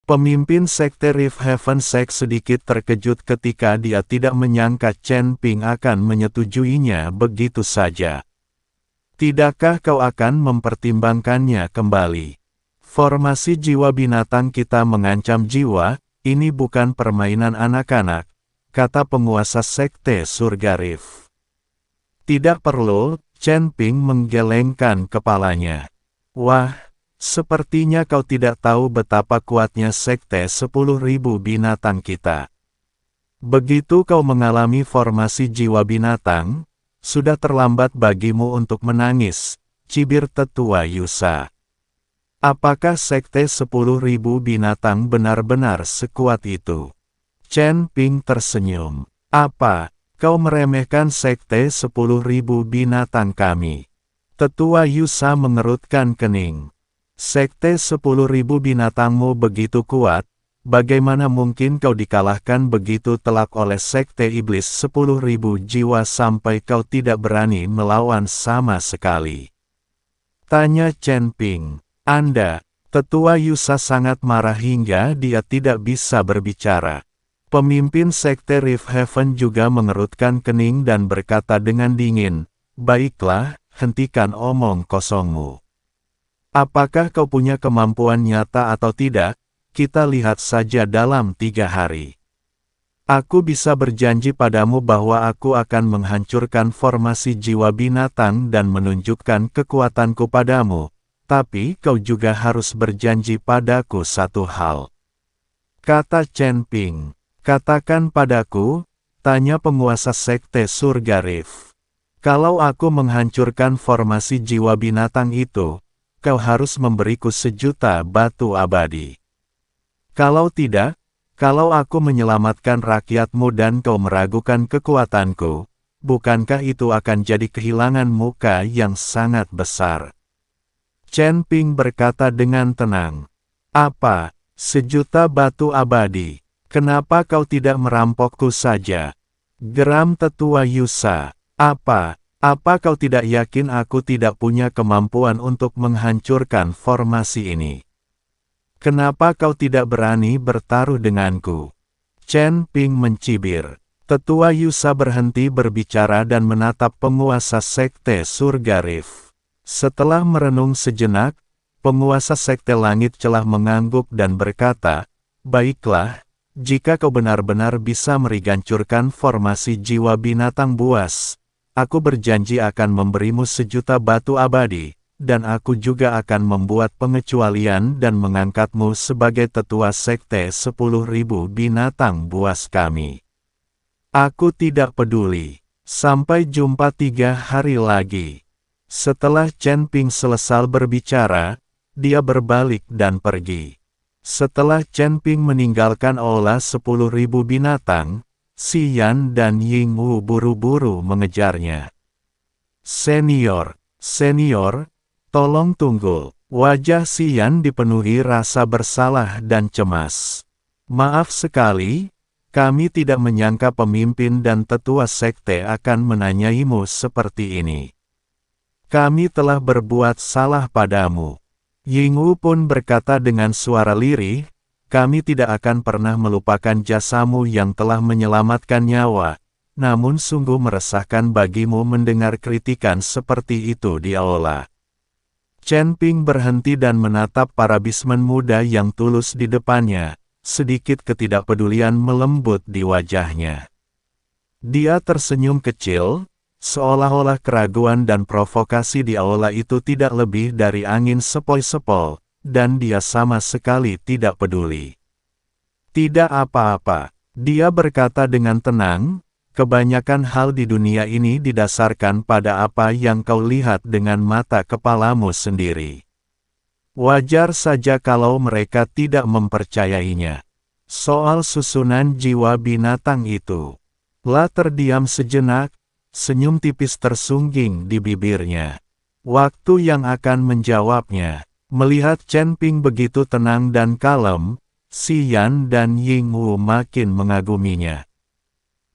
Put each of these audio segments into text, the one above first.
Pemimpin Sekte Rift Heaven Sect sedikit terkejut ketika dia tidak menyangka Chen Ping akan menyetujuinya begitu saja. Tidakkah kau akan mempertimbangkannya kembali? Formasi jiwa binatang kita mengancam jiwa, ini bukan permainan anak-anak, kata penguasa Sekte Surga Rift. Tidak perlu, Chen Ping menggelengkan kepalanya. Wah, sepertinya kau tidak tahu betapa kuatnya Sekte 10.000 binatang kita. Begitu kau mengalami formasi jiwa binatang, sudah terlambat bagimu untuk menangis, cibir tetua Yusa. Apakah Sekte 10.000 binatang benar-benar sekuat itu? Chen Ping tersenyum. Apa, kau meremehkan Sekte 10.000 binatang kami? Tetua Yusa mengerutkan kening. Sekte 10.000 binatangmu begitu kuat, bagaimana mungkin kau dikalahkan begitu telak oleh Sekte Iblis 10.000 jiwa sampai kau tidak berani melawan sama sekali? Tanya Chen Ping. Anda, Tetua Yusa sangat marah hingga dia tidak bisa berbicara. Pemimpin Sekte Rift Heaven juga mengerutkan kening dan berkata dengan dingin, baiklah, hentikan omong kosongmu. Apakah kau punya kemampuan nyata atau tidak? Kita lihat saja dalam 3 hari. Aku bisa berjanji padamu bahwa aku akan menghancurkan formasi jiwa binatang dan menunjukkan kekuatanku padamu, tapi kau juga harus berjanji padaku satu hal. Kata Chen Ping. Katakan padaku, tanya penguasa Sekte Surga Rift. Kalau aku menghancurkan formasi jiwa binatang itu, kau harus memberiku 1.000.000 batu abadi. Kalau tidak, kalau aku menyelamatkan rakyatmu dan kau meragukan kekuatanku, bukankah itu akan jadi kehilangan muka yang sangat besar? Chen Ping berkata dengan tenang. Apa, 1.000.000 batu abadi? Kenapa kau tidak merampokku saja? Geram Tetua Yusa. Apa kau tidak yakin aku tidak punya kemampuan untuk menghancurkan formasi ini? Kenapa kau tidak berani bertaruh denganku? Chen Ping mencibir. Tetua Yusa berhenti berbicara dan menatap penguasa Sekte Surga Rift. Setelah merenung sejenak, penguasa Sekte Langit Celah mengangguk dan berkata, baiklah, jika kau benar-benar bisa merigancurkan formasi jiwa binatang buas, aku berjanji akan memberimu 1.000.000 batu abadi, dan aku juga akan membuat pengecualian dan mengangkatmu sebagai tetua Sekte 10.000 binatang buas kami. Aku tidak peduli. Sampai jumpa 3 hari lagi. Setelah Chen Ping selesai berbicara, dia berbalik dan pergi. Setelah Chen Ping meninggalkan aula 10.000 binatang, Xian dan Ying Wu buru-buru mengejarnya. Senior, tolong tunggu. Wajah Xian dipenuhi rasa bersalah dan cemas. Maaf sekali, kami tidak menyangka pemimpin dan tetua sekte akan menanyaimu seperti ini. Kami telah berbuat salah padamu. Ying Wu pun berkata dengan suara lirih, kami tidak akan pernah melupakan jasamu yang telah menyelamatkan nyawa, namun sungguh meresahkan bagimu mendengar kritikan seperti itu di aula. Chen Ping berhenti dan menatap para bisman muda yang tulus di depannya, sedikit ketidakpedulian melembut di wajahnya. Dia tersenyum kecil, seolah-olah keraguan dan provokasi di aula itu tidak lebih dari angin sepoi-sepoi, dan dia sama sekali tidak peduli. Tidak apa-apa, dia berkata dengan tenang, kebanyakan hal di dunia ini didasarkan pada apa yang kau lihat dengan mata kepalamu sendiri. Wajar saja kalau mereka tidak mempercayainya. Soal susunan jiwa binatang itu. La terdiam sejenak, senyum tipis tersungging di bibirnya. Waktu yang akan menjawabnya. Melihat Chen Ping begitu tenang dan kalem, Xian dan Ying Wu makin mengaguminya.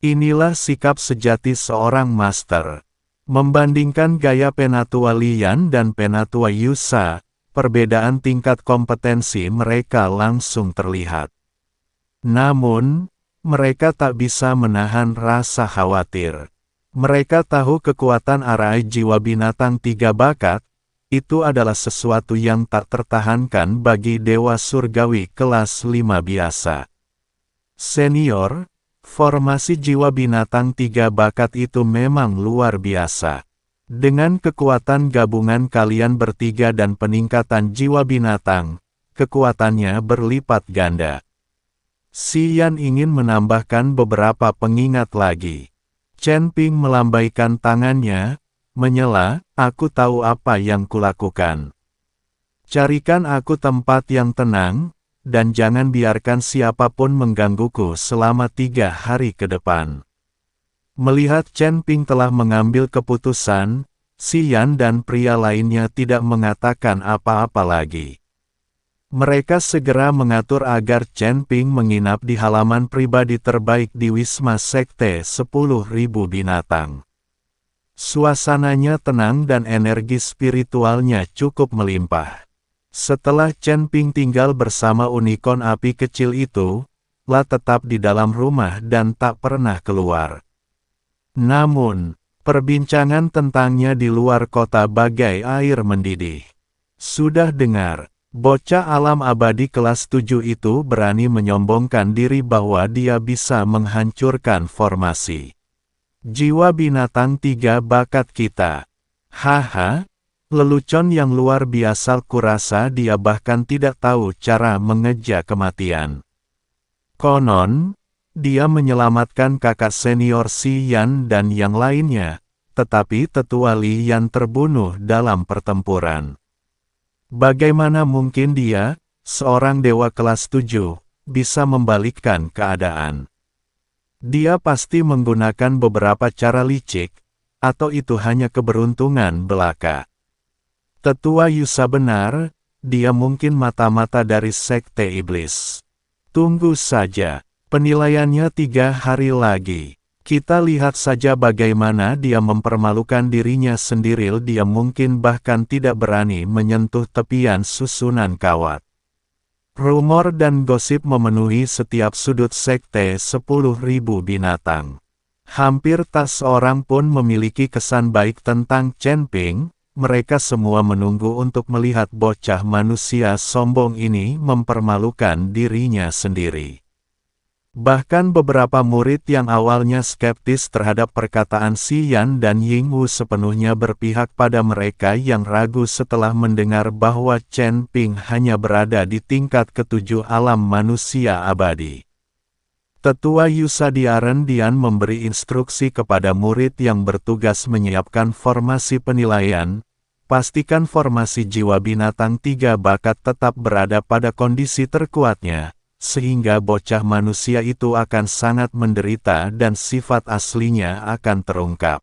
Inilah sikap sejati seorang master. Membandingkan gaya Penatua Lian dan Penatua Yusa, perbedaan tingkat kompetensi mereka langsung terlihat. Namun, mereka tak bisa menahan rasa khawatir. Mereka tahu kekuatan arai jiwa binatang 3 bakat, itu adalah sesuatu yang tak tertahankan bagi dewa surgawi kelas 5 biasa. Senior, formasi jiwa binatang 3 bakat itu memang luar biasa. Dengan kekuatan gabungan kalian bertiga dan peningkatan jiwa binatang, kekuatannya berlipat ganda. Si Yan ingin menambahkan beberapa pengingat lagi. Chen Ping melambaikan tangannya, menyela, aku tahu apa yang kulakukan. Carikan aku tempat yang tenang, dan jangan biarkan siapapun menggangguku selama 3 hari ke depan. Melihat Chen Ping telah mengambil keputusan, Si Yan dan pria lainnya tidak mengatakan apa-apa lagi. Mereka segera mengatur agar Chen Ping menginap di halaman pribadi terbaik di Wisma Sekte 10.000 binatang. Suasananya tenang dan energi spiritualnya cukup melimpah. Setelah Chen Ping tinggal bersama unicorn api kecil itu, La tetap di dalam rumah dan tak pernah keluar. Namun, perbincangan tentangnya di luar kota bagai air mendidih. Sudah dengar, bocah alam abadi kelas 7 itu berani menyombongkan diri bahwa dia bisa menghancurkan formasi jiwa binatang 3 bakat kita. Haha, lelucon yang luar biasa, kurasa dia bahkan tidak tahu cara mengejar kematian. Konon, dia menyelamatkan kakak senior Si Yan dan yang lainnya, tetapi tetua Li Yan terbunuh dalam pertempuran. Bagaimana mungkin dia, seorang dewa kelas 7, bisa membalikkan keadaan? Dia pasti menggunakan beberapa cara licik, atau itu hanya keberuntungan belaka. Tetua Yusa benar, dia mungkin mata-mata dari Sekte Iblis. Tunggu saja, penilaiannya 3 hari lagi. Kita lihat saja bagaimana dia mempermalukan dirinya sendiri. Dia mungkin bahkan tidak berani menyentuh tepian susunan kawat. Rumor dan gosip memenuhi setiap sudut Sekte 10.000 binatang. Hampir tak seorang pun memiliki kesan baik tentang Chen Ping. Mereka semua menunggu untuk melihat bocah manusia sombong ini mempermalukan dirinya sendiri. Bahkan beberapa murid yang awalnya skeptis terhadap perkataan Si Yan dan Ying Wu sepenuhnya berpihak pada mereka yang ragu setelah mendengar bahwa Chen Ping hanya berada di tingkat ke-7 alam manusia abadi. Tetua Yusa Dian memberi instruksi kepada murid yang bertugas menyiapkan formasi penilaian, pastikan formasi jiwa binatang 3 bakat tetap berada pada kondisi terkuatnya, sehingga bocah manusia itu akan sangat menderita dan sifat aslinya akan terungkap.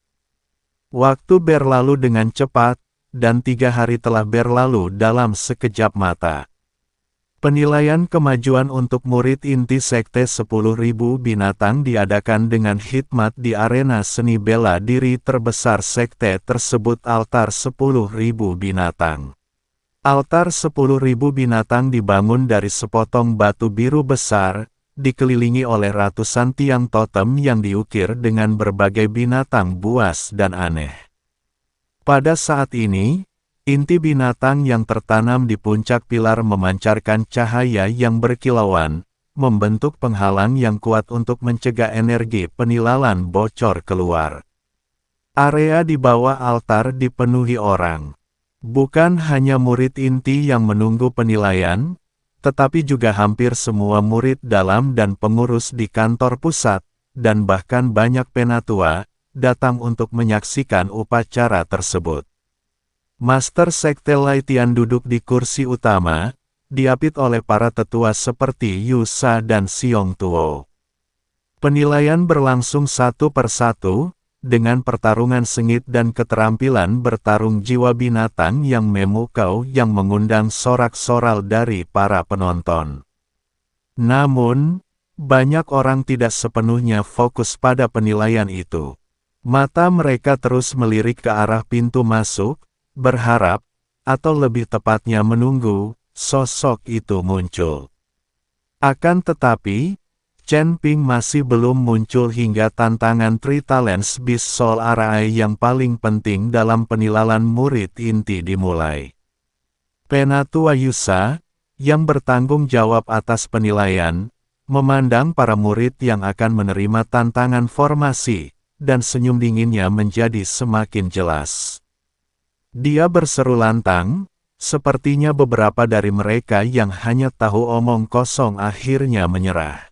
Waktu berlalu dengan cepat, dan 3 hari telah berlalu dalam sekejap mata. Penilaian kemajuan untuk murid inti Sekte 10.000 binatang diadakan dengan hikmat di arena seni bela diri terbesar Sekte tersebut, altar 10.000 binatang. Altar 10.000 binatang dibangun dari sepotong batu biru besar, dikelilingi oleh ratusan tiang totem yang diukir dengan berbagai binatang buas dan aneh. Pada saat ini, inti binatang yang tertanam di puncak pilar memancarkan cahaya yang berkilauan, membentuk penghalang yang kuat untuk mencegah energi penilalan bocor keluar. Area di bawah altar dipenuhi orang. Bukan hanya murid inti yang menunggu penilaian, tetapi juga hampir semua murid dalam dan pengurus di kantor pusat, dan bahkan banyak penatua, datang untuk menyaksikan upacara tersebut. Master Sekte Laitian duduk di kursi utama, diapit oleh para tetua seperti Yusa dan Xiong Tuo. Penilaian berlangsung satu persatu, dengan pertarungan sengit dan keterampilan bertarung jiwa binatang yang memukau yang mengundang sorak-soral dari para penonton. Namun, banyak orang tidak sepenuhnya fokus pada penilaian itu. Mata mereka terus melirik ke arah pintu masuk, berharap, atau lebih tepatnya menunggu, sosok itu muncul. Akan tetapi, Chen Ping masih belum muncul hingga tantangan Three Talents Beast Soul Arai yang paling penting dalam penilaian murid inti dimulai. Penatua Yusa, yang bertanggung jawab atas penilaian, memandang para murid yang akan menerima tantangan formasi, dan senyum dinginnya menjadi semakin jelas. Dia berseru lantang, sepertinya beberapa dari mereka yang hanya tahu omong kosong akhirnya menyerah.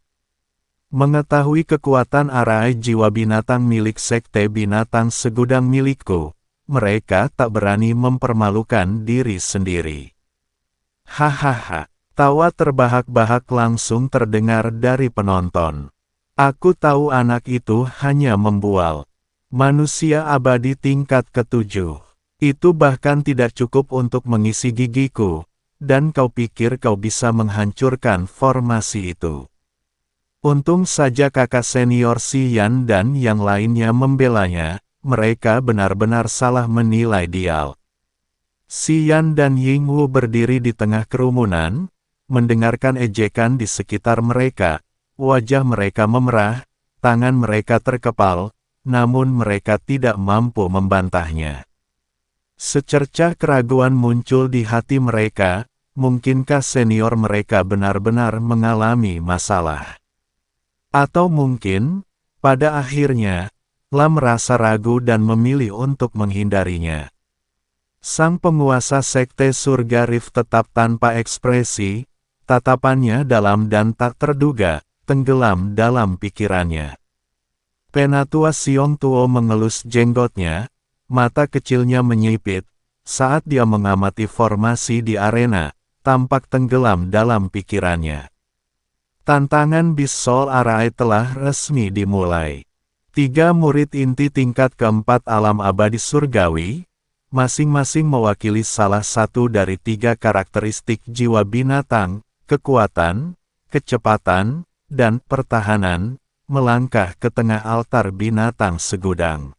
Mengetahui kekuatan arai jiwa binatang milik Sekte Binatang Segudang milikku, mereka tak berani mempermalukan diri sendiri. Hahaha, tawa terbahak-bahak langsung terdengar dari penonton. Aku tahu anak itu hanya membual. Manusia abadi tingkat ke-7. Itu bahkan tidak cukup untuk mengisi gigiku, dan kau pikir kau bisa menghancurkan formasi itu. Untung saja kakak senior Xian dan yang lainnya membelanya, mereka benar-benar salah menilai dia. Xian dan Yingwu berdiri di tengah kerumunan, mendengarkan ejekan di sekitar mereka, wajah mereka memerah, tangan mereka terkepal, namun mereka tidak mampu membantahnya. Secercah keraguan muncul di hati mereka, mungkinkah senior mereka benar-benar mengalami masalah? Atau mungkin, pada akhirnya, Lam merasa ragu dan memilih untuk menghindarinya. Sang penguasa Sekte Surga Rift tetap tanpa ekspresi, tatapannya dalam dan tak terduga, tenggelam dalam pikirannya. Penatua Siong Tuo mengelus jenggotnya, mata kecilnya menyipit, saat dia mengamati formasi di arena, tampak tenggelam dalam pikirannya. Tantangan Beast Soul Arai telah resmi dimulai. 3 murid inti tingkat keempat alam abadi surgawi, masing-masing mewakili salah satu dari 3 karakteristik jiwa binatang, kekuatan, kecepatan, dan pertahanan, melangkah ke tengah altar binatang segudang.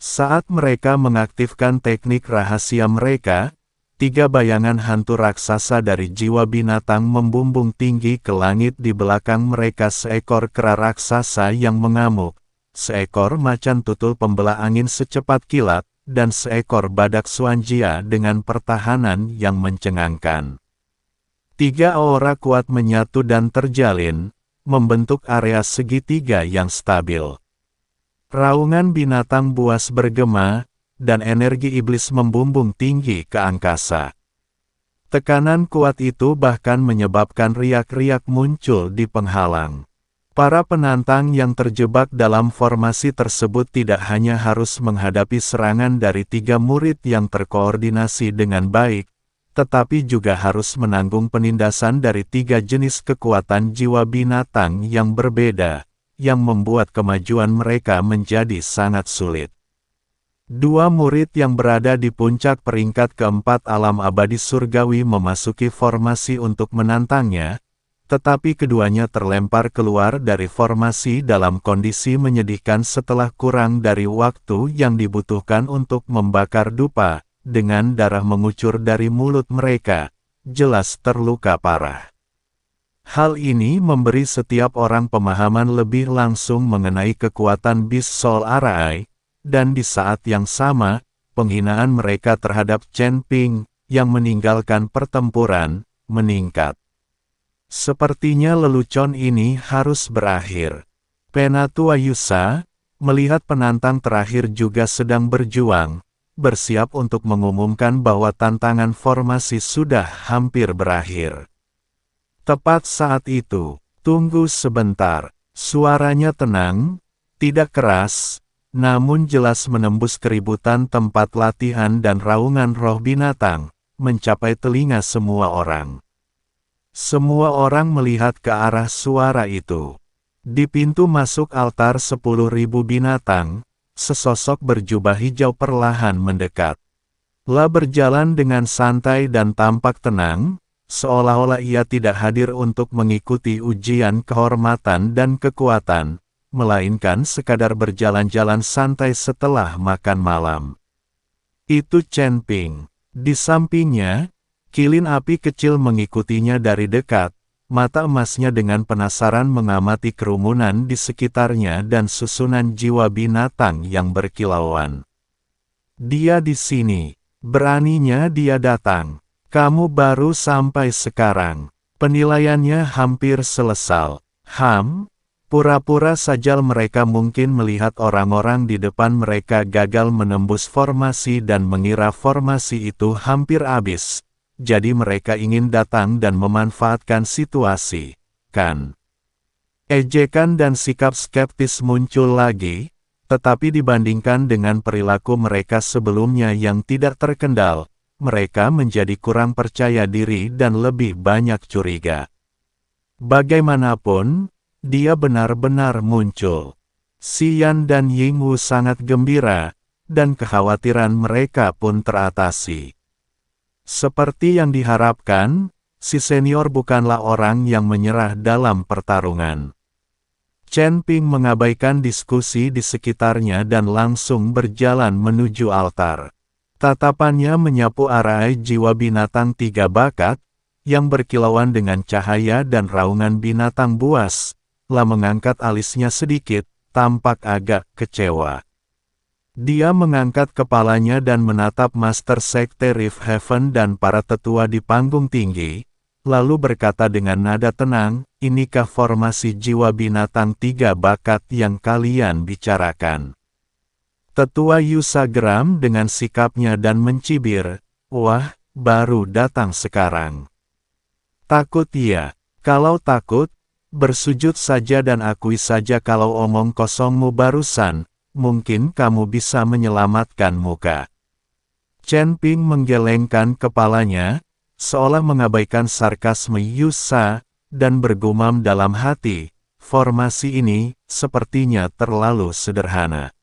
Saat mereka mengaktifkan teknik rahasia mereka, 3 bayangan hantu raksasa dari jiwa binatang membumbung tinggi ke langit di belakang mereka, seekor kera raksasa yang mengamuk, seekor macan tutul pembelah angin secepat kilat, dan seekor badak Xuanjia dengan pertahanan yang mencengangkan. 3 aura kuat menyatu dan terjalin, membentuk area segitiga yang stabil. Raungan binatang buas bergema, dan energi iblis membumbung tinggi ke angkasa. Tekanan kuat itu bahkan menyebabkan riak-riak muncul di penghalang. Para penantang yang terjebak dalam formasi tersebut tidak hanya harus menghadapi serangan dari 3 murid yang terkoordinasi dengan baik, tetapi juga harus menanggung penindasan dari 3 jenis kekuatan jiwa binatang yang berbeda, yang membuat kemajuan mereka menjadi sangat sulit. 2 murid yang berada di puncak peringkat keempat alam abadi surgawi memasuki formasi untuk menantangnya, tetapi keduanya terlempar keluar dari formasi dalam kondisi menyedihkan setelah kurang dari waktu yang dibutuhkan untuk membakar dupa, dengan darah mengucur dari mulut mereka, jelas terluka parah. Hal ini memberi setiap orang pemahaman lebih langsung mengenai kekuatan Beast Soul Arai, dan di saat yang sama, penghinaan mereka terhadap Chen Ping, yang meninggalkan pertempuran, meningkat. Sepertinya lelucon ini harus berakhir. Penatua Yusa, melihat penantang terakhir juga sedang berjuang, bersiap untuk mengumumkan bahwa tantangan formasi sudah hampir berakhir. Tepat saat itu, tunggu sebentar, suaranya tenang, tidak keras, namun jelas menembus keributan tempat latihan dan raungan roh binatang, mencapai telinga semua orang. Semua orang melihat ke arah suara itu. Di pintu masuk altar 10.000 binatang, sesosok berjubah hijau perlahan mendekat. La berjalan dengan santai dan tampak tenang, seolah-olah ia tidak hadir untuk mengikuti ujian kehormatan dan kekuatan, melainkan sekadar berjalan-jalan santai setelah makan malam. Itu Chen Ping. Di sampingnya, kilin api kecil mengikutinya dari dekat, mata emasnya dengan penasaran mengamati kerumunan di sekitarnya dan susunan jiwa binatang yang berkilauan. Dia di sini. Beraninya dia datang. Kamu baru sampai sekarang. Penilaiannya hampir selesai. Pura-pura saja mereka mungkin melihat orang-orang di depan mereka gagal menembus formasi dan mengira formasi itu hampir habis. Jadi mereka ingin datang dan memanfaatkan situasi, kan? Ejekan dan sikap skeptis muncul lagi, tetapi dibandingkan dengan perilaku mereka sebelumnya yang tidak terkendal, mereka menjadi kurang percaya diri dan lebih banyak curiga. Bagaimanapun, dia benar-benar muncul. Xian dan Yingwu sangat gembira, dan kekhawatiran mereka pun teratasi. Seperti yang diharapkan, si senior bukanlah orang yang menyerah dalam pertarungan. Chen Ping mengabaikan diskusi di sekitarnya dan langsung berjalan menuju altar. Tatapannya menyapu arai jiwa binatang 3 bakat, yang berkilauan dengan cahaya dan raungan binatang buas, lalu mengangkat alisnya sedikit, tampak agak kecewa. Dia mengangkat kepalanya dan menatap Master Sekte Rift Heaven dan para tetua di panggung tinggi, lalu berkata dengan nada tenang, "Inikah formasi jiwa binatang 3 bakat yang kalian bicarakan?" Tetua Yusa geram dengan sikapnya dan mencibir, "Wah, baru datang sekarang. Takut ya? Kalau takut, bersujud saja dan akui saja kalau omong kosongmu barusan, mungkin kamu bisa menyelamatkan muka." Chen Ping menggelengkan kepalanya, seolah mengabaikan sarkasme Yusa, dan bergumam dalam hati, formasi ini, sepertinya terlalu sederhana.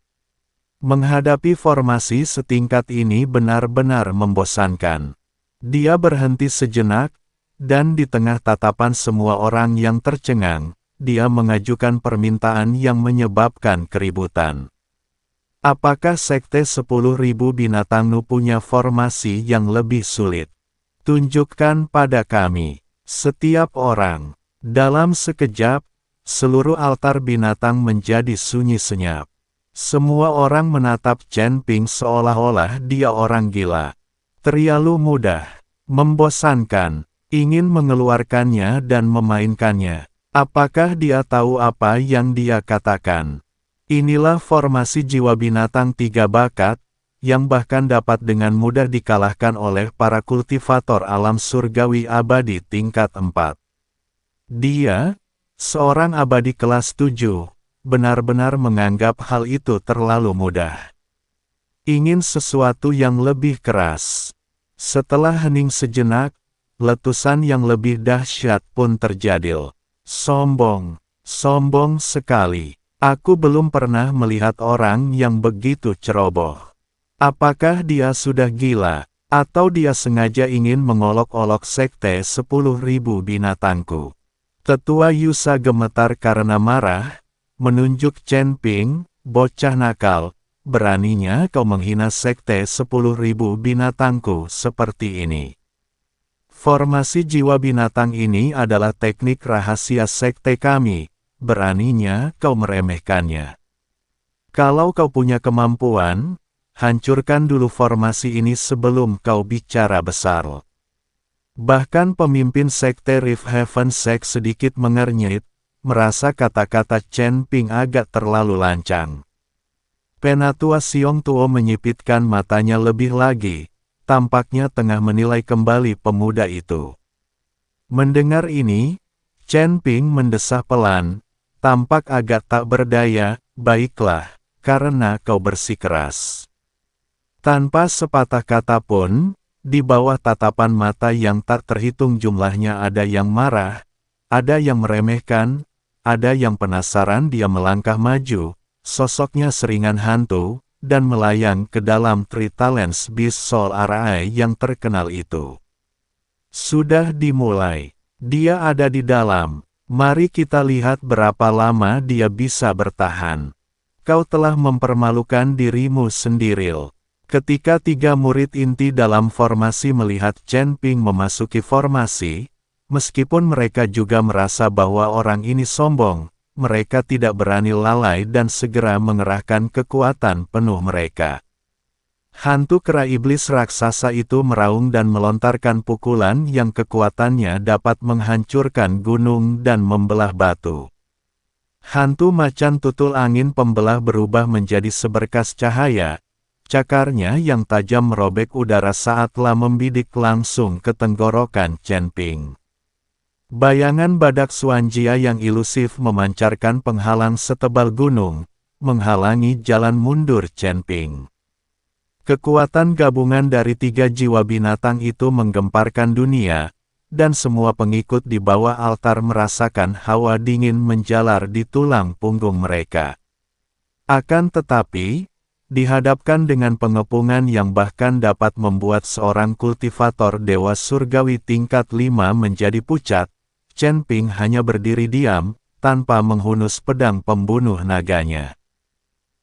Menghadapi formasi setingkat ini benar-benar membosankan. Dia berhenti sejenak, dan di tengah tatapan semua orang yang tercengang, dia mengajukan permintaan yang menyebabkan keributan. Apakah Sekte 10.000 binatang punya formasi yang lebih sulit? Tunjukkan pada kami. Setiap orang. Dalam sekejap, seluruh altar binatang menjadi sunyi senyap. Semua orang menatap Chen Ping seolah-olah dia orang gila. Terlalu mudah, membosankan, ingin mengeluarkannya dan memainkannya. Apakah dia tahu apa yang dia katakan? Inilah formasi jiwa binatang 3 bakat, yang bahkan dapat dengan mudah dikalahkan oleh para kultivator alam surgawi abadi tingkat 4. Dia, seorang abadi kelas 7, benar-benar menganggap hal itu terlalu mudah. Ingin sesuatu yang lebih keras. Setelah hening sejenak, letusan yang lebih dahsyat pun terjadi. Sombong, sombong sekali. Aku belum pernah melihat orang yang begitu ceroboh. Apakah dia sudah gila, atau dia sengaja ingin mengolok-olok sekte 10.000 binatangku? Tetua Yusa gemetar karena marah, menunjuk Chen Ping, "Bocah nakal, beraninya kau menghina sekte 10.000 binatangku seperti ini. Formasi jiwa binatang ini adalah teknik rahasia sekte kami, beraninya kau meremehkannya. Kalau kau punya kemampuan, hancurkan dulu formasi ini sebelum kau bicara besar." Bahkan pemimpin sekte Rift Heaven Sect sedikit mengernyit, merasa kata-kata Chen Ping agak terlalu lancang. Penatua Siong Tuo menyipitkan matanya lebih lagi, tampaknya tengah menilai kembali pemuda itu. Mendengar ini, Chen Ping mendesah pelan, tampak agak tak berdaya, "Baiklah, karena kau bersikeras." Tanpa sepatah kata pun, di bawah tatapan mata yang tak terhitung jumlahnya ada yang marah, ada yang meremehkan, ada yang penasaran. Dia melangkah maju, sosoknya seringan hantu, dan melayang ke dalam Three Talents Beast Soul Arai yang terkenal itu. Sudah dimulai. Dia ada di dalam. Mari kita lihat berapa lama dia bisa bertahan. Kau telah mempermalukan dirimu sendiri. Ketika tiga murid inti dalam formasi melihat Chen Ping memasuki formasi, meskipun mereka juga merasa bahwa orang ini sombong, mereka tidak berani lalai dan segera mengerahkan kekuatan penuh mereka. Hantu kera iblis raksasa itu meraung dan melontarkan pukulan yang kekuatannya dapat menghancurkan gunung dan membelah batu. Hantu macan tutul angin pembelah berubah menjadi seberkas cahaya. Cakarnya yang tajam merobek udara saat telah membidik langsung ke tenggorokan Chen Ping. Bayangan badak Xuanjia yang ilusif memancarkan penghalang setebal gunung, menghalangi jalan mundur Chen Ping. Kekuatan gabungan dari tiga jiwa binatang itu menggemparkan dunia, dan semua pengikut di bawah altar merasakan hawa dingin menjalar di tulang punggung mereka. Akan tetapi, dihadapkan dengan pengepungan yang bahkan dapat membuat seorang kultivator dewa surgawi tingkat 5 menjadi pucat, Chen Ping hanya berdiri diam, tanpa menghunus pedang pembunuh naganya.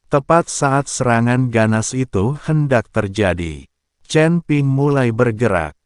Tepat saat serangan ganas itu hendak terjadi, Chen Ping mulai bergerak.